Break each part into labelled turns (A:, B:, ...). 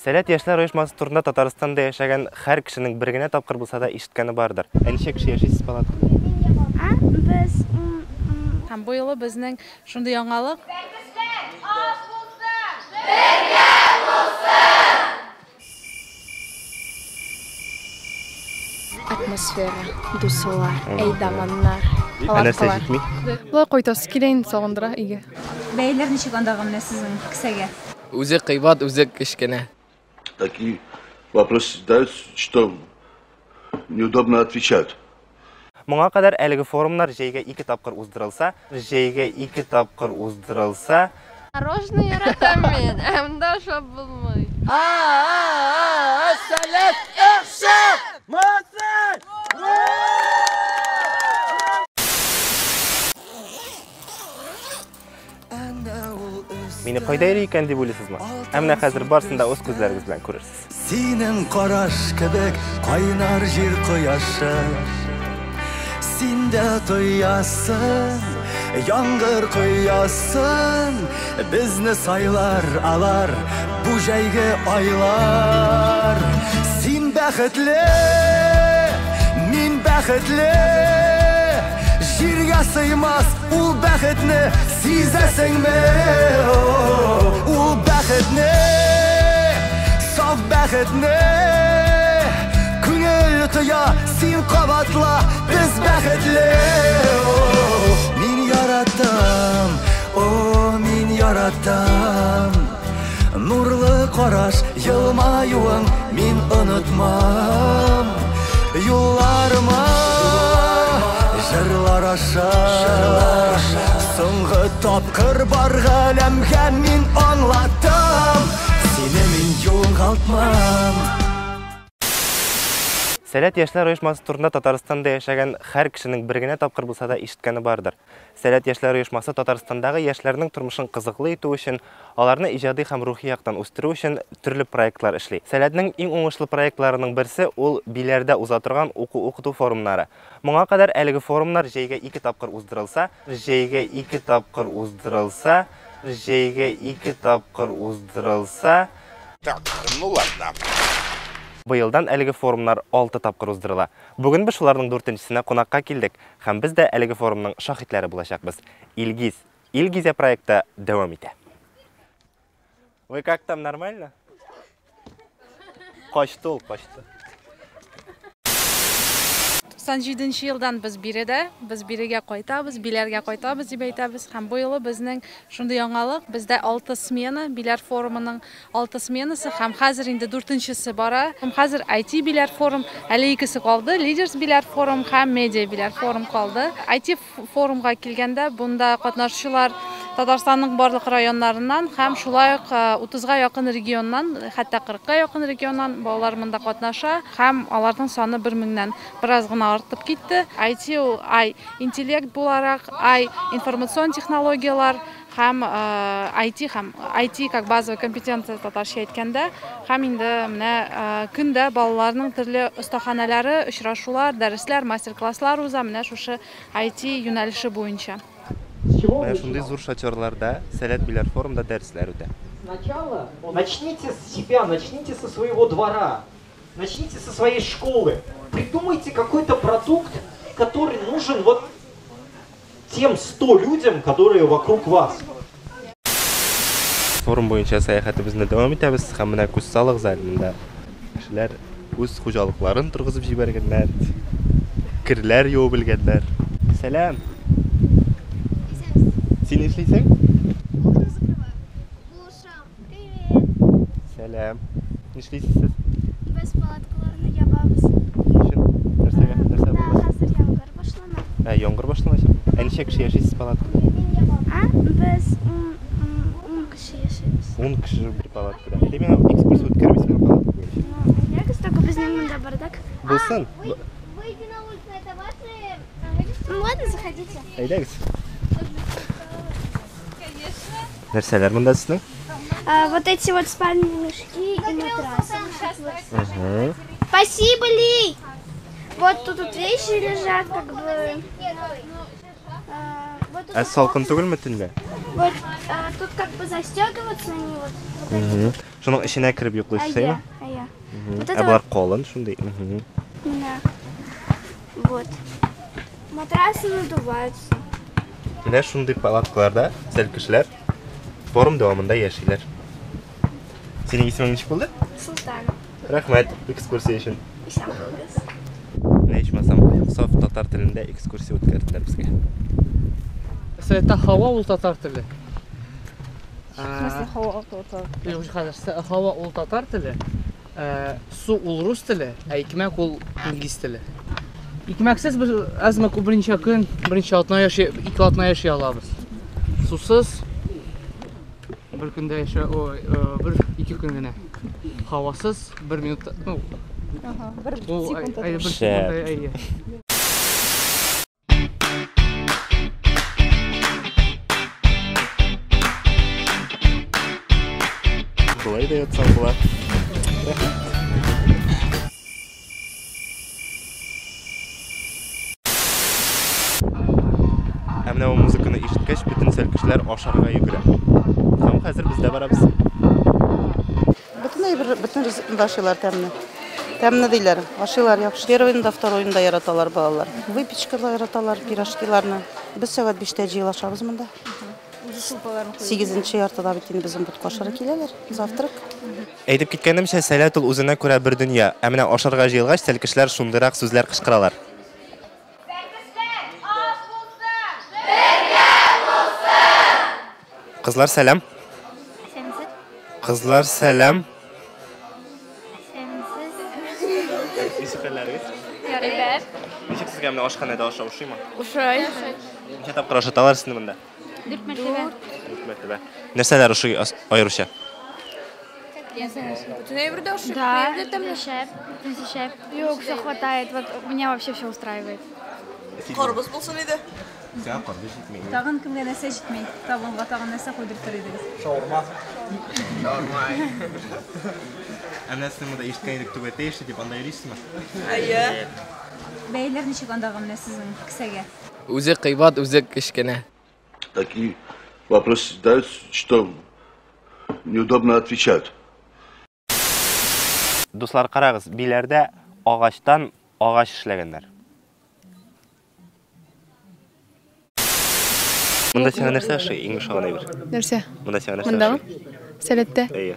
A: Сәләт яшьләр оешмасы турында Татарстанда яшәгән һәр кешенең бер генә тапкыр булса да ишеткәне бардыр. Ничә кеше яшисез палаткада?
B: Без
C: Һәм бу юлы безнең шундый яңалык.
B: атмосфера, дусалар, әйдаманнар.
A: Нәрсә җитми?
C: Булай кайтасы килән сагындыра иге.
D: Бәйләр ничек анда гына сезнең кесәгә?
E: Үзе кыйбат, үзе кечкенә.
F: Такие вопросы задаются, что неудобно отвечать.
A: Моңа кадәр әлеге форумнар җәйгә 2 тапкыр уздырылса,
B: Мороженое яратам мен, әмдә шап булмый.
E: Сәләт яхшы! Молодцы!
A: мине кайда йөри икән дип уйлыйсызмы? Ә менә хәзер барсын да үз күзләрегез белән күрерсез.
G: Синең караш кебек кайнар җир кояшы. Син дә тоясың, яңгыр коясың. Безне сайлар алар бу җәйге айлар. Син бәхетле, мин бәхетле. Җиргә сыймас ул бәхетне сизәсеңме? Ул бәхетне, саф бәхетне. Күңел тоя, син кабатла, без бәхетле. Мин яратам, мин яратам. Нурлы караш, елмаюың мин онытмам. Юлларыма җырлар аша, соңгы тапкыр бар галәмгә мин аңлатам. Сине мин югалтмам.
A: Сәләт яшьләр оешмасы турында Татарстанда яшәгән һәр кешенең бер генә тапкыр булса да ишеткәне бардыр. Сәләт яшьләр оешмасы Татарстандагы яшьләрнең тормышын кызыклы итү өчен, аларны иҗади һәм рухи яктан үстерү өчен төрле проектлар эшли. Сәләтнең иң уңышлы проектларының берсе ул биләрдә уза торган уку-укыту форумнары. Моңа кадәр әлеге форумнар җәйгә 2 тапкыр уздырылса,
H: Так, ну ладно.
A: Быелдан әлеге форумнар 6 тапкыр уздырыла. Бүген без шуларның 4-нчесенә кунакка килдек һәм без дә әлеге форумның шаһитләре булачакбыз. Илгиз проекты дәвам итә. Вы как там, нормально? Качты.
C: 97 елдан без бирегә кайтабыз, биләргә кайтабыз дип әйтәбез. Һәм бу юлы безнең шундый яңалык, бездә 6 смена, биләр форумының 6 сменасы һәм хәзер инде 4-нчесе бара. Һәм хәзер IT биләр форум, әле икесе калды, Лидерс биләр форум һәм Медиа биләр форум калды. IT форумга килгәндә, бунда катнашучылар Татарстанның барлык районнарыннан һәм шулай ук 30-га якын регионнан, хәтта 40-га якын регионнан балалар монда катнаша һәм аларның саны 1000-нән бераз гына артып китте. IT интеллект буларак, информацион технологиялар һәм IT как базовая компетенция татарча әйткәндә, һәм инде менә көндә балаларның төрле остаханәләре, очрашулар, дәресләр, мастер-класслар уза менә шушы IT юнәлеше буенча.
A: Менә шундый зур шатерларда Сәләт биләр форумда дәресләр үтә.
I: Сначала начните с себя, начните со своего двора, начните со своей школы. Придумайте какой-то продукт, который нужен вот тем 100 людям, которые вокруг вас.
A: Форум буенча сәяхәтебезне дәвам итәбез һәм менә күз салык залында кешеләр үз хуҗалыкларын торгызып җибәргәннәр, кирләр юып белгәннәр. Сәлам. Син эшлисең?
B: Окна закрываю. Глушам. Привет.
A: Сәлам. Нишлисез?
B: Без палаткаларны ябабыз.
A: Нәрсә
B: Да,
A: булды?
B: хәзер яңгыр башлана.
A: Яңгыр башланачак. Ничә кеше яшисез палаткада?
B: Без 10 кеше яшибез.
A: 10 кеше бер палаткада. Әйдә миңа экскурсия үткәрмисеңме палатка буенча?
B: Ягез только безнең монда бардак.
A: Булсын.
B: Выйди на улицу, это ваши. Ну ладно, заходите.
A: Әйдәгез. Нәрсәләр монда сезнең?
B: Вот эти вот спальные мешки и матрасы. Спасибо, Ли! Вот тут вещи лежат, как бы.
A: Аз салқын түгелме төнле?
B: Вот тут как бы застегиваться они вот.
A: Шуның ішіне кіріп йоклыйсызмы?
B: Вот
A: Ә
B: это
A: булар калын шундый.
B: да. Вот. Матрасы надуваются.
A: Менә шундый палаткаларда сәл кешеләр форум дәвамында яшиләр. Синең исемең ничек булды?
B: Султан.
A: Рәхмәт, экскурсия өчен.
B: Исәнмесез.
A: Нәйшмәсәм, саф татар телендә экскурсия үткәрделәр безгә.
E: Это хава ул татар теле.
C: В смысле, хава татар?
E: Юк, хәзер хава ул татар теле. Су ул рус теле, ә икмәк ул инглиз теле. Икмәксез без әзмә күп беренче көн, беренче атна яши, 2 атна яши алабыз. Сусыз bir көндә яши, bir 2 көн генә. Хавасыз 1 минут, ну,
C: 1 секунд.
E: Секунд.
A: Булай да ятсам була. Менә бу музыканы ишеткәч, бүтән сәл кешеләр ашарга йөгерә. Һәм хәзер бездә барабыз.
J: Bütün rızkını aşıyorlar temne. Temne değiller. Aşıyorlar yaxşı. Bir oyunda, второй oyunda yaratalar balalar. Выпечкалар yaratalar, пирожкиларны. Biz saat 5'te jiylaşabız mında. 8-нче яртыда бит безнең бутка ашарга киләләр. Завтрак.
A: Әйтеп киткәнемчә, сәләт ул үзенә күрә бер дөнья. Ә менә ашарга җыелгач, сәл кешеләр шундыйрак сүзләр кычкыралар. Кызлар сәлам. Кызлар сәлам. Ничек сезгә менә ашханәдә ашау ошыймы?
C: Ушай.
A: Ничә тапкыр ашаталар сезне монда?
C: 4 мәртәбә.
A: 4 мәртәбә. Нәрсәләр ошый аеруча?
B: Да, это мне шеф. Yok, все хватает. Вот меня вообще все устраивает.
J: Карбыз булсын иде.
A: Сән карбыз җитми.
D: Тагын кемгә нәрсә җитми? Табынга тагын нәрсә куйдырып тор идегез.
A: Шаурма. Әнә сез монда ишеткән идек түбәтә иши дип анда йөрисезме?
J: Әйе.
D: Бәйләр ничек андагы менә сезнең кесәгә?
E: Үзе кыйбат, үзе кечкенә.
F: Такие вопросы задают, что неудобно отвечать.
A: Дуслар, карагыз, биләрдә агачтан агач эшләгәннәр. Монда сиңа нәрсә эшли? Иң ошаган әйбер.
K: Нәрсә?
A: Монда сиңа нәрсә?
K: Мондагы? Сәләттә.
A: Әйе.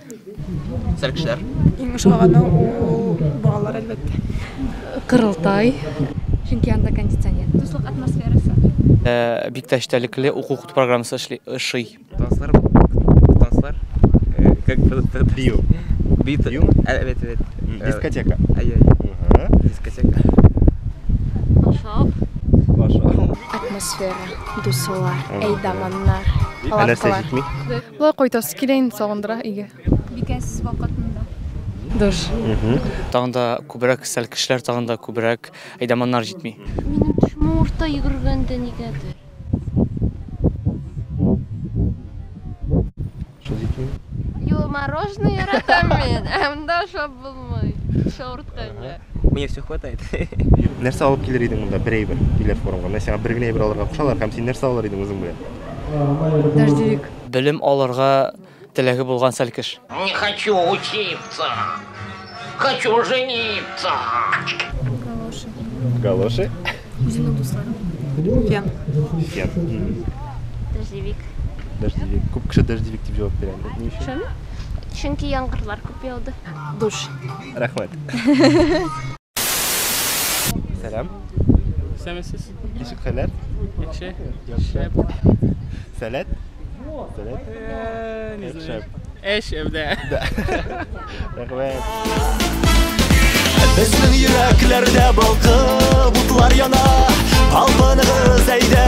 E: Сәл кешеләр.
K: Иң ошаганы ул балалар әлбәттә. Кырылтай.
C: Чөнки анда кондиционер. Дуслык атмосферасы.
E: Бик тәштәлекле укыту программасы эшли.
A: Танцлар, как бы био.
E: Био? Evet.
A: Дискотека.
E: Дискотека.
K: Атмосфера, дуслар, әйдаманнар.
A: Нәрсә җитми?
K: Булай кайтасы килә инде сагындыра өйгә.
C: Бикәсез вакытында.
K: Душ.
E: Тагын да күбрәк сәл кешеләр, тагын да күбрәк әйдаманнар җитми.
B: Минем төшмә урта йөгергәндә нигәдер.
A: Шул җитми.
B: Yo, мороженое яратам мен. Анда шап булмый. Шортка.
E: Мне все хватает.
A: Нәрсә алып килер идең монда бер әйбер диләр форумга? Менә сиңа бер генә әйбер алырга кушалар һәм син нәрсә алыр идең үзең белән?
K: Дәҗдик.
E: Белем алырга теләге булган сәл кеш.
L: Не хочу учиться. Хочу жениться.
A: Галоши.
K: Үзеңнең дусларың. Фен.
A: Фен.
B: Дождевик.
A: Дождевик. Күп кеше дождевик дип җавап бирә. Ни өчен?
B: Чөнки яңгырлар күп яуды.
K: Душ.
A: Рәхмәт. Сәлам.
E: Сәмесез.
A: Ничек хәлләр?
E: Яхшы.
A: Сәләт? Сәләт?
E: Не
A: знаю.
E: Эш evde.
A: Рәхмәт.
G: Безнең йөрәкләрдә балкып утлар яна. Албыныгыз әйдә,